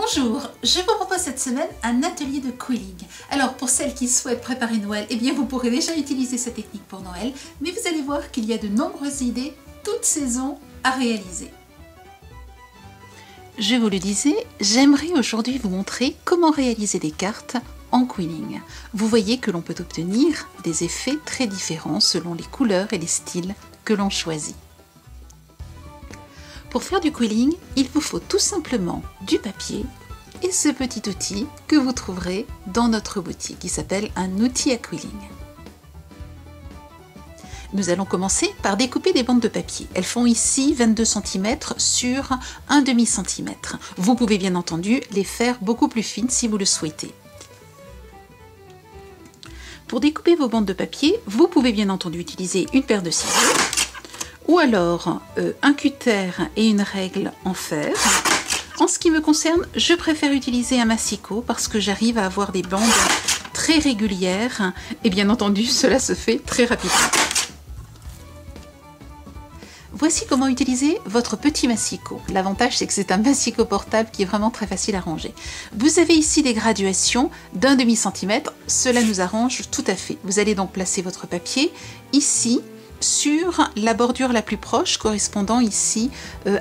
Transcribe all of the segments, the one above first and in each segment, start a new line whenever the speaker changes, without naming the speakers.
Bonjour, je vous propose cette semaine un atelier de quilling. Alors pour celles qui souhaitent préparer Noël, eh bien vous pourrez déjà utiliser cette technique pour Noël, mais vous allez voir qu'il y a de nombreuses idées, toutes saisons, à réaliser. Je vous le disais, j'aimerais aujourd'hui vous montrer comment réaliser des cartes en quilling. Vous voyez que l'on peut obtenir des effets très différents selon les couleurs et les styles que l'on choisit. Pour faire du quilling, il vous faut tout simplement du papier et ce petit outil que vous trouverez dans notre boutique qui s'appelle un outil à quilling. Nous allons commencer par découper des bandes de papier. Elles font ici 22 cm sur 1 demi centimètre. Vous pouvez bien entendu les faire beaucoup plus fines si vous le souhaitez. Pour découper vos bandes de papier, vous pouvez bien entendu utiliser une paire de ciseaux ou alors un cutter et une règle en fer. En ce qui me concerne, je préfère utiliser un massicot parce que j'arrive à avoir des bandes très régulières et bien entendu cela se fait très rapidement. Voici comment utiliser votre petit massicot. L'avantage c'est que c'est un massicot portable qui est vraiment très facile à ranger. Vous avez ici des graduations d'1 demi centimètre, cela nous arrange tout à fait. Vous allez donc placer votre papier ici sur la bordure la plus proche correspondant ici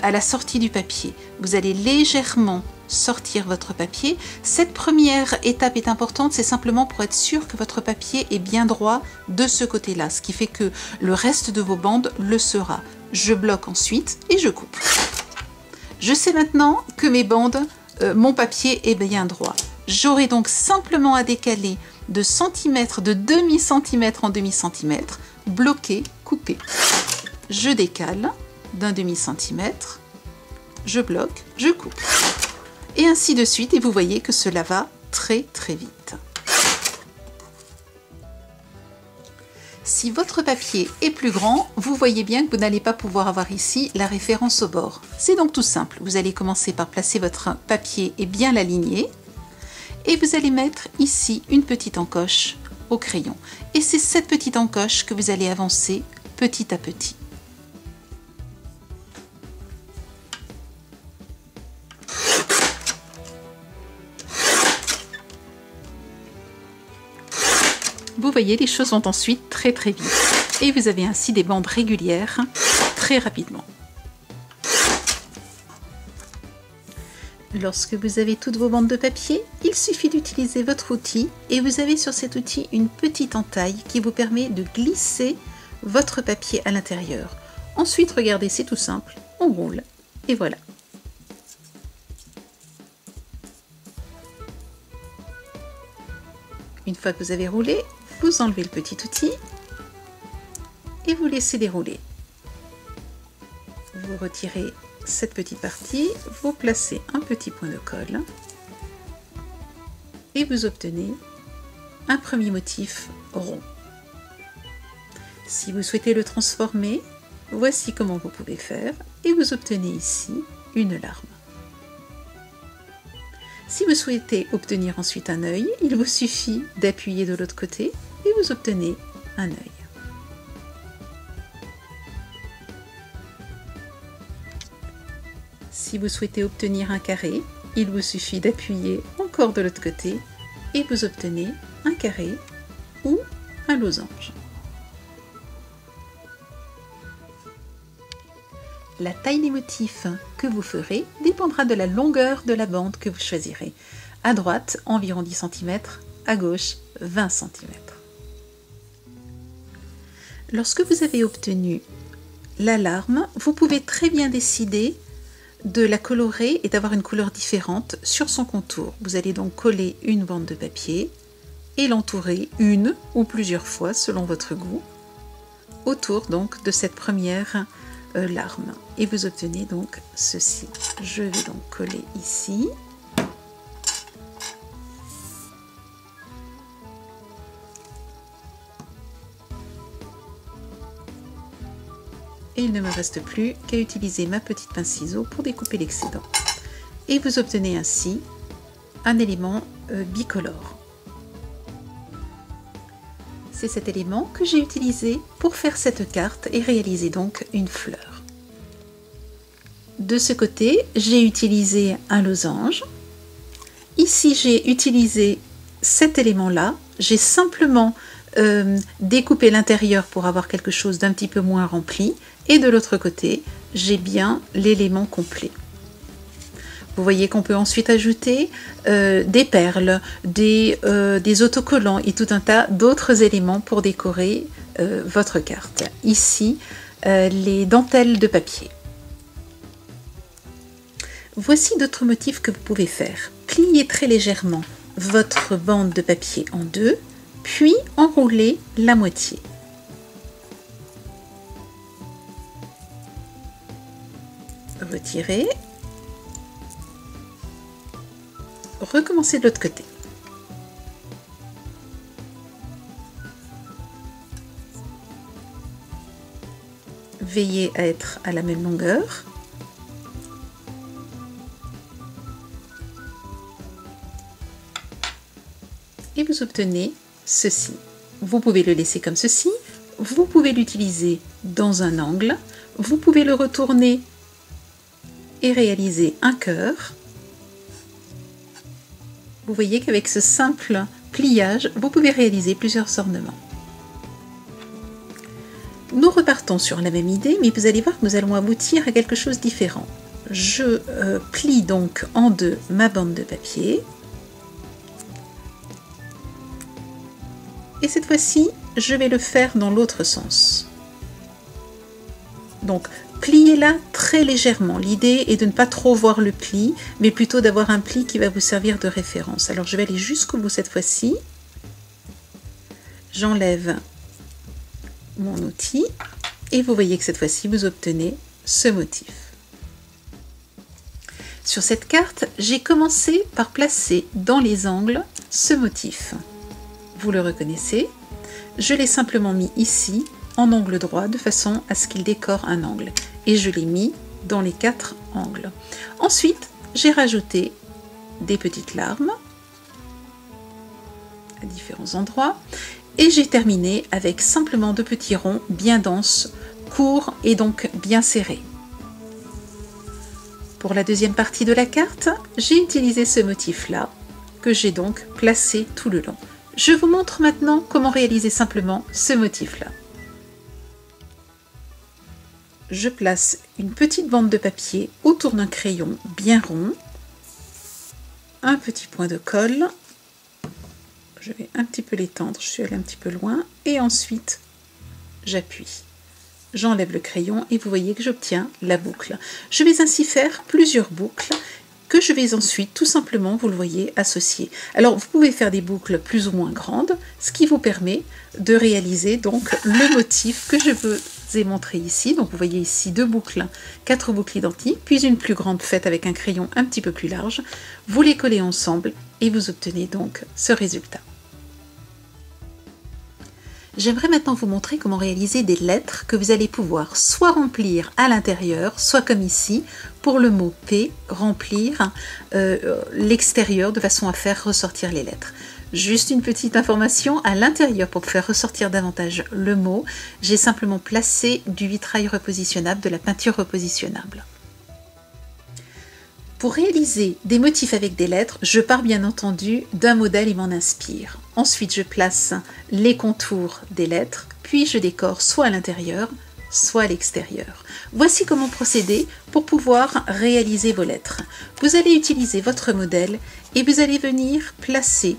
à la sortie du papier. Vous allez légèrement sortir votre papier. Cette première étape est importante, c'est simplement pour être sûr que votre papier est bien droit de ce côté-là, ce qui fait que le reste de vos bandes le sera. Je bloque ensuite et je coupe. Je sais maintenant que mes bandes, mon papier est bien droit. J'aurai donc simplement à décaler de centimètre, de demi-centimètre en demi-centimètre, bloquer, couper. Je décale d'1 demi-centimètre, je bloque, je coupe. Et ainsi de suite, et vous voyez que cela va très vite. Si votre papier est plus grand, vous voyez bien que vous n'allez pas pouvoir avoir ici la référence au bord. C'est donc tout simple. Vous allez commencer par placer votre papier et bien l'aligner. Et vous allez mettre ici une petite encoche au crayon. Et c'est cette petite encoche que vous allez avancer petit à petit. Vous voyez, les choses vont ensuite très vite. Et vous avez ainsi des bandes régulières très rapidement. Lorsque vous avez toutes vos bandes de papier, il suffit d'utiliser votre outil et vous avez sur cet outil une petite entaille qui vous permet de glisser votre papier à l'intérieur. Ensuite, regardez, c'est tout simple, on roule et voilà. Une fois que vous avez roulé, vous enlevez le petit outil et vous laissez dérouler. Vous retirez cette petite partie, vous placez un petit point de colle et vous obtenez un premier motif rond. Si vous souhaitez le transformer, voici comment vous pouvez faire et vous obtenez ici une larme. Si vous souhaitez obtenir ensuite un œil, il vous suffit d'appuyer de l'autre côté et vous obtenez un œil. Si vous souhaitez obtenir un carré, il vous suffit d'appuyer encore de l'autre côté et vous obtenez un carré ou un losange. La taille des motifs que vous ferez dépendra de la longueur de la bande que vous choisirez. À droite, environ 10 cm, à gauche, 20 cm. Lorsque vous avez obtenu la larme, vous pouvez très bien décider de la colorer et d'avoir une couleur différente sur son contour. Vous allez donc coller une bande de papier et l'entourer une ou plusieurs fois selon votre goût autour donc de cette première larme et vous obtenez donc ceci. Je vais donc coller ici. Et il ne me reste plus qu'à utiliser ma petite pince ciseau pour découper l'excédent. Et vous obtenez ainsi un élément bicolore. C'est cet élément que j'ai utilisé pour faire cette carte et réaliser donc une fleur. De ce côté, j'ai utilisé un losange ici j'ai utilisé cet élément-là, j'ai simplement découpé l'intérieur pour avoir quelque chose d'un petit peu moins rempli, et de l'autre côté, j'ai bien l'élément complet. Vous voyez qu'on peut ensuite ajouter des perles, des autocollants et tout un tas d'autres éléments pour décorer votre carte. Ici, les dentelles de papier. Voici d'autres motifs que vous pouvez faire. Pliez très légèrement votre bande de papier en deux, puis enroulez la moitié. Retirez. Recommencez de l'autre côté. Veillez à être à la même longueur. Et vous obtenez ceci. Vous pouvez le laisser comme ceci, vous pouvez l'utiliser dans un angle, vous pouvez le retourner et réaliser un cœur. Vous voyez qu'avec ce simple pliage, vous pouvez réaliser plusieurs ornements. Nous repartons sur la même idée, mais vous allez voir que nous allons aboutir à quelque chose de différent. Je plie donc en deux ma bande de papier. Et cette fois-ci, je vais le faire dans l'autre sens. Donc, pliez-la très légèrement. L'idée est de ne pas trop voir le pli, mais plutôt d'avoir un pli qui va vous servir de référence. Alors, je vais aller jusqu'au bout cette fois-ci. J'enlève mon outil et vous voyez que cette fois-ci, vous obtenez ce motif. Sur cette carte, j'ai commencé par placer dans les angles ce motif. Vous le reconnaissez, je l'ai simplement mis ici en angle droit de façon à ce qu'il décore un angle et je l'ai mis dans les 4 angles. Ensuite, j'ai rajouté des petites larmes à différents endroits et j'ai terminé avec simplement 2 petits ronds bien denses, courts et donc bien serrés. Pour la deuxième partie de la carte, j'ai utilisé ce motif-là que j'ai donc placé tout le long. Je vous montre maintenant comment réaliser simplement ce motif-là. Je place une petite bande de papier autour d'un crayon bien rond, un petit point de colle, je vais un petit peu l'étendre, je suis allée un petit peu loin, et ensuite j'appuie. J'enlève le crayon et vous voyez que j'obtiens la boucle. Je vais ainsi faire plusieurs boucles que je vais ensuite tout simplement, vous le voyez, associer. Alors vous pouvez faire des boucles plus ou moins grandes, ce qui vous permet de réaliser donc le motif que je vous ai montré ici. Donc vous voyez ici 2 boucles, 4 boucles identiques, puis une plus grande faite avec un crayon un petit peu plus large. Vous les collez ensemble et vous obtenez donc ce résultat. J'aimerais maintenant vous montrer comment réaliser des lettres que vous allez pouvoir soit remplir à l'intérieur, soit comme ici, pour le mot P, remplir l'extérieur de façon à faire ressortir les lettres. Juste une petite information, à l'intérieur, pour faire ressortir davantage le mot, j'ai simplement placé du vitrail repositionnable, de la peinture repositionnable. Pour réaliser des motifs avec des lettres, je pars bien entendu d'un modèle et m'en inspire. Ensuite, je place les contours des lettres, puis je décore soit à l'intérieur, soit à l'extérieur. Voici comment procéder pour pouvoir réaliser vos lettres. Vous allez utiliser votre modèle et vous allez venir placer,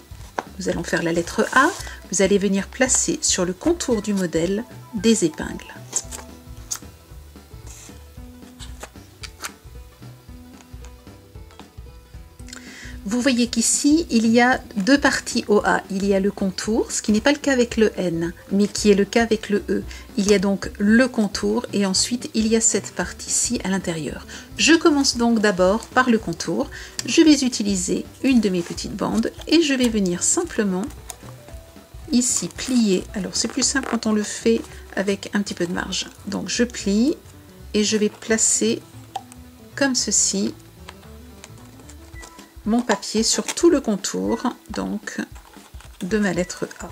nous allons faire la lettre A, vous allez venir placer sur le contour du modèle des épingles. Vous voyez qu'ici, il y a 2 parties au A. Il y a le contour, ce qui n'est pas le cas avec le N, mais qui est le cas avec le E. Il y a donc le contour et ensuite il y a cette partie-ci à l'intérieur. Je commence donc d'abord par le contour. Je vais utiliser une de mes petites bandes et je vais venir simplement ici plier. Alors c'est plus simple quand on le fait avec un petit peu de marge. Donc je plie et je vais placer comme ceci mon papier sur tout le contour donc de ma lettre A.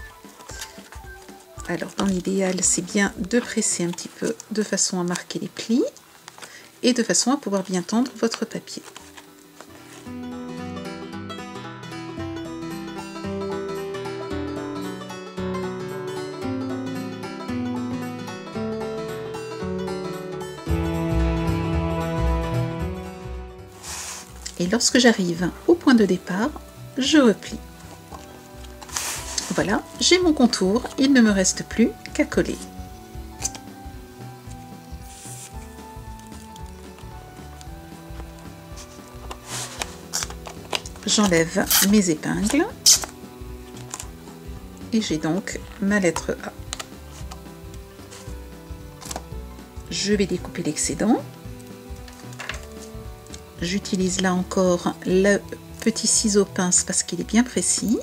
Alors dans l'idéal, c'est bien de presser un petit peu de façon à marquer les plis et de façon à pouvoir bien tendre votre papier. Et lorsque j'arrive au point de départ, je replie. Voilà, j'ai mon contour, il ne me reste plus qu'à coller. J'enlève mes épingles et j'ai donc ma lettre A. Je vais découper l'excédent. J'utilise là encore le petit ciseau pince parce qu'il est bien précis.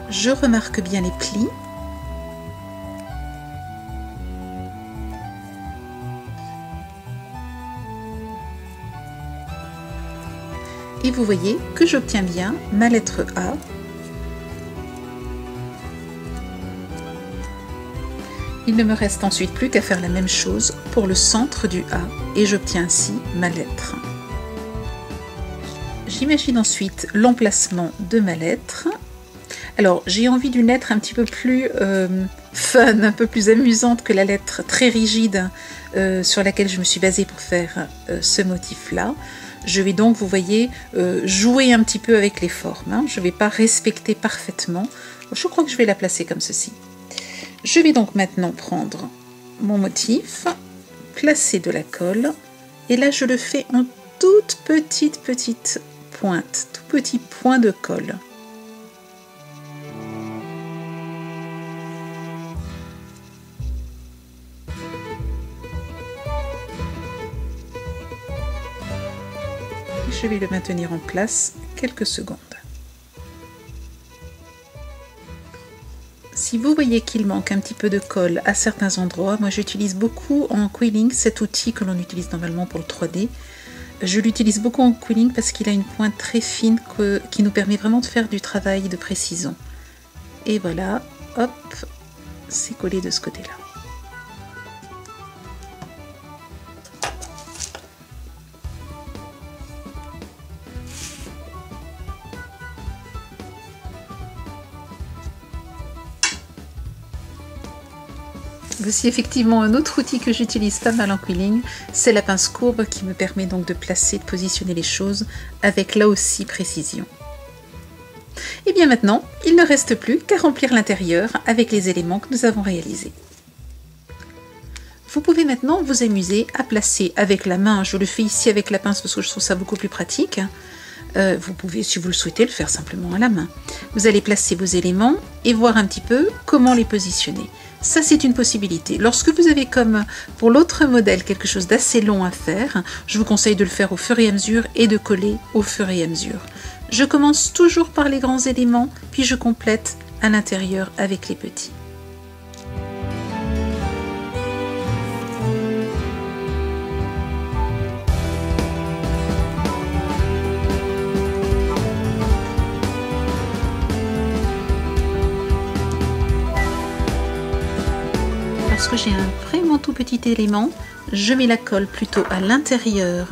Je remarque bien les plis. Et vous voyez que j'obtiens bien ma lettre A. Il ne me reste ensuite plus qu'à faire la même chose pour le centre du A et j'obtiens ainsi ma lettre. J'imagine ensuite l'emplacement de ma lettre. Alors j'ai envie d'une lettre un petit peu plus fun, un peu plus amusante que la lettre très rigide sur laquelle je me suis basée pour faire ce motif-là. Je vais donc, vous voyez, jouer un petit peu avec les formes. Hein. Je ne vais pas respecter parfaitement. Je crois que je vais la placer comme ceci. Je vais donc maintenant prendre mon motif, placer de la colle, et là je le fais en toute petite pointe, tout petit point de colle. Je vais le maintenir en place quelques secondes. Si vous voyez qu'il manque un petit peu de colle à certains endroits, moi j'utilise beaucoup en quilling cet outil que l'on utilise normalement pour le 3D. Je l'utilise beaucoup en quilling parce qu'il a une pointe très fine qui nous permet vraiment de faire du travail de précision. Et voilà, hop, c'est collé de ce côté-là. Voici effectivement un autre outil que j'utilise pas mal en quilling, c'est la pince courbe qui me permet donc de placer, de positionner les choses avec là aussi précision. Et bien maintenant, il ne reste plus qu'à remplir l'intérieur avec les éléments que nous avons réalisés. Vous pouvez maintenant vous amuser à placer avec la main, je le fais ici avec la pince parce que je trouve ça beaucoup plus pratique. Vous pouvez, si vous le souhaitez, le faire simplement à la main. Vous allez placer vos éléments et voir un petit peu comment les positionner. Ça, c'est une possibilité. Lorsque vous avez, comme pour l'autre modèle, quelque chose d'assez long à faire, je vous conseille de le faire au fur et à mesure et de coller au fur et à mesure. Je commence toujours par les grands éléments, puis je complète à l'intérieur avec les petits. Lorsque j'ai un vraiment tout petit élément, je mets la colle plutôt à l'intérieur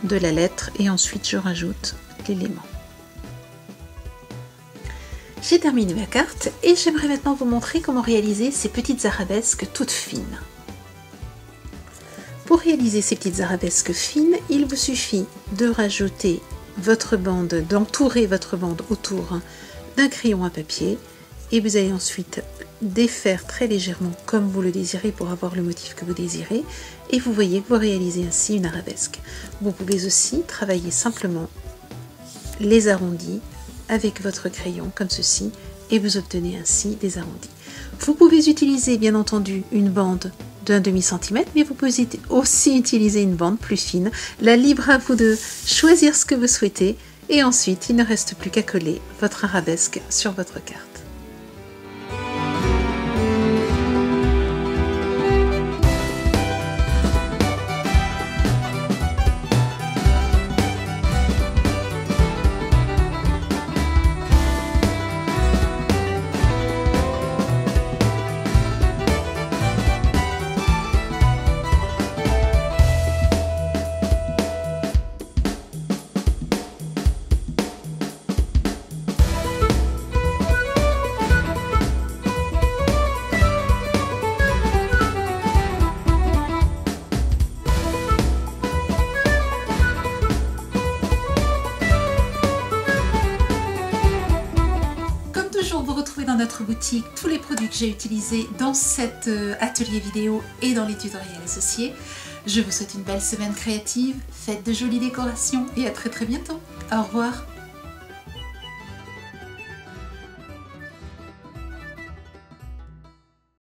de la lettre et ensuite je rajoute l'élément. J'ai terminé ma carte et j'aimerais maintenant vous montrer comment réaliser ces petites arabesques toutes fines. Pour réaliser ces petites arabesques fines, il vous suffit de rajouter votre bande, d'entourer votre bande autour d'un crayon à papier et vous allez ensuite défaire très légèrement comme vous le désirez pour avoir le motif que vous désirez et vous voyez que vous réalisez ainsi une arabesque. Vous pouvez aussi travailler simplement les arrondis avec votre crayon comme ceci et vous obtenez ainsi des arrondis. Vous pouvez utiliser bien entendu une bande d'1 demi-centimètre mais vous pouvez aussi utiliser une bande plus fine. Là, libre à vous de choisir ce que vous souhaitez et ensuite il ne reste plus qu'à coller votre arabesque sur votre carte. dans notre boutique tous les produits que j'ai utilisés dans cet atelier vidéo et dans les tutoriels associés. Je vous souhaite une belle semaine créative, faites de jolies décorations et à très bientôt. Au revoir.